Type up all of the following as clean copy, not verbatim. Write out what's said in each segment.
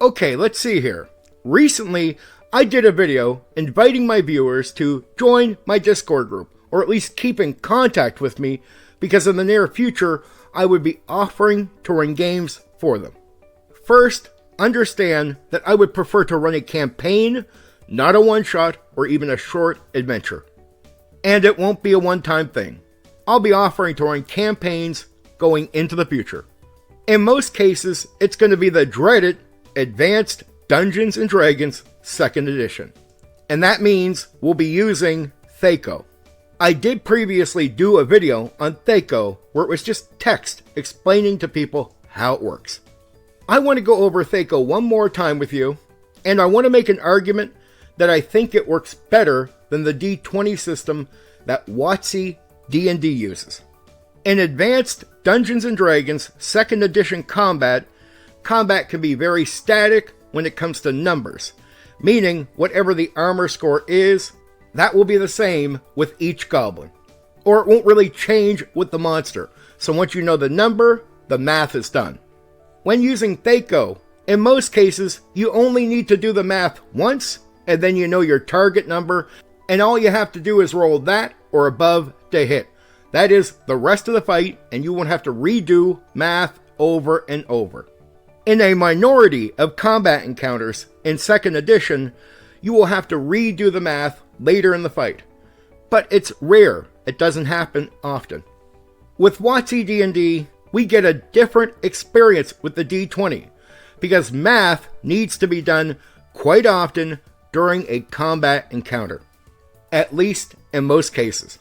Okay, let's see here. Recently, I did a video inviting my viewers to join my Discord group, or at least keep in contact with me, because in the near future, I would be offering to run games for them. First, understand that I would prefer to run a campaign, not a one-shot or even a short adventure. And it won't be a one-time thing. I'll be offering to run campaigns going into the future. In most cases, it's going to be the dreaded Advanced Dungeons & Dragons 2nd Edition. And that means we'll be using Thaco. I did previously do a video on Thaco where it was just text explaining to people how it works. I want to go over Thaco one more time with you, and I want to make an argument that I think it works better than the D20 system that WotC D&D uses. In Advanced Dungeons & Dragons 2nd Edition combat can be very static when it comes to numbers, meaning whatever the armor score is, that will be the same with each goblin. Or it won't really change with the monster, so once you know the number, the math is done. When using Thaco, in most cases, you only need to do the math once, and then you know your target number, and all you have to do is roll that or above to hit. That is the rest of the fight, and you won't have to redo math over and over. In a minority of combat encounters in 2nd Edition, you will have to redo the math later in the fight. But it's rare, it doesn't happen often. With WotC D&D, we get a different experience with the D20, because math needs to be done quite often during a combat encounter. At least in most cases.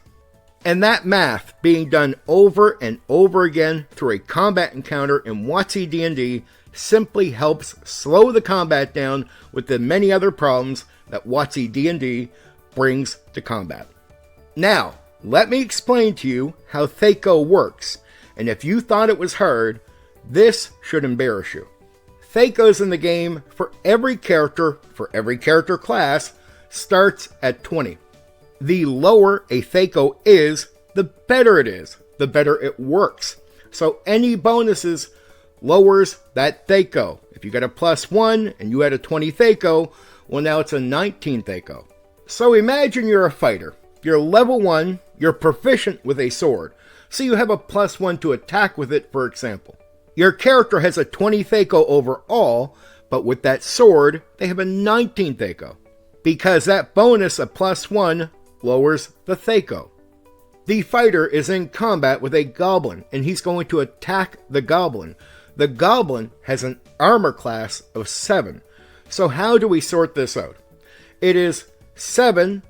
And that math being done over and over again through a combat encounter in WotC D&D simply helps slow the combat down with the many other problems that WotC D&D brings to combat. Now, let me explain to you how Thaco works, and if you thought it was hard, this should embarrass you. Thaco's in the game for every character class starts at 20. The lower a Thaco is, the better it is, the better it works. So any bonuses lowers that Thaco. If you got a +1 and you had a 20 Thaco, well now it's a 19 Thaco. So imagine you're a fighter. You're level 1, you're proficient with a sword. So you have a +1 to attack with it, for example. Your character has a 20 Thaco overall, but with that sword, they have a 19 Thaco. Because that bonus of +1 lowers the Thaco. The fighter is in combat with a goblin, and he's going to attack the goblin. The goblin has an armor class of 7. So how do we sort this out? It is 7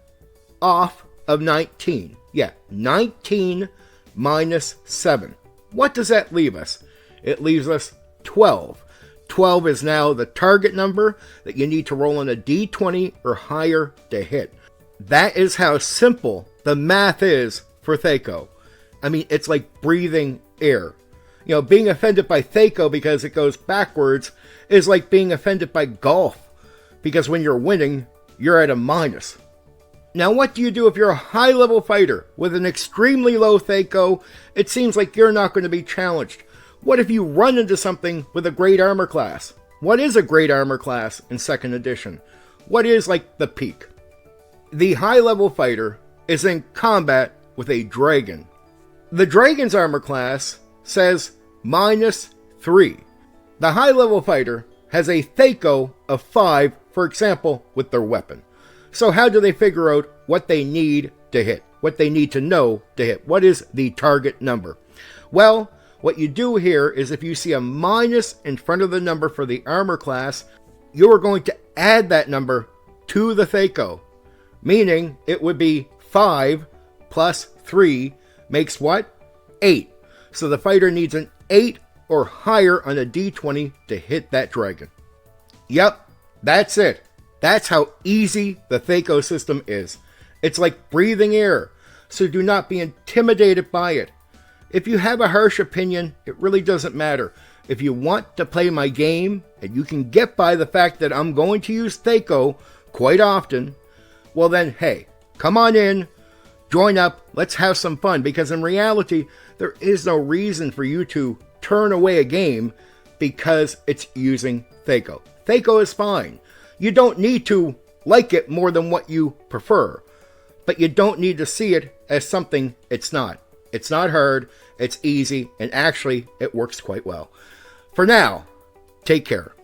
off of 19. Yeah, 19 minus 7. What does that leave us? It leaves us 12. 12 is now the target number that you need to roll on a d20 or higher to hit. That is how simple the math is for Thaco. I mean, it's like breathing air. You know, being offended by Thaco because it goes backwards is like being offended by golf, because when you're winning, you're at a minus. Now, what do you do if you're a high-level fighter with an extremely low Thaco? It seems like you're not going to be challenged. What if you run into something with a great armor class? What is a great armor class in 2nd Edition? What is like the peak? The high-level fighter is in combat with a dragon. The dragon's armor class says -3. The high-level fighter has a Thaco of 5, for example, with their weapon. So how do they figure out what they need to hit? What they need to know to hit? What is the target number? Well, what you do here is if you see a minus in front of the number for the armor class, you are going to add that number to the Thaco. Meaning it would be 5 plus 3 makes what? 8. So the fighter needs an 8 or higher on a d20 to hit that dragon. Yep, that's it. That's how easy the Thaco system is. It's like breathing air, so do not be intimidated by it. If you have a harsh opinion, it really doesn't matter. If you want to play my game, and you can get by the fact that I'm going to use Thaco quite often, well then, hey, come on in, join up, let's have some fun, because in reality, there is no reason for you to turn away a game because it's using Thaco. Thaco is fine. You don't need to like it more than what you prefer, but you don't need to see it as something it's not. It's not hard, it's easy, and actually, it works quite well. For now, take care.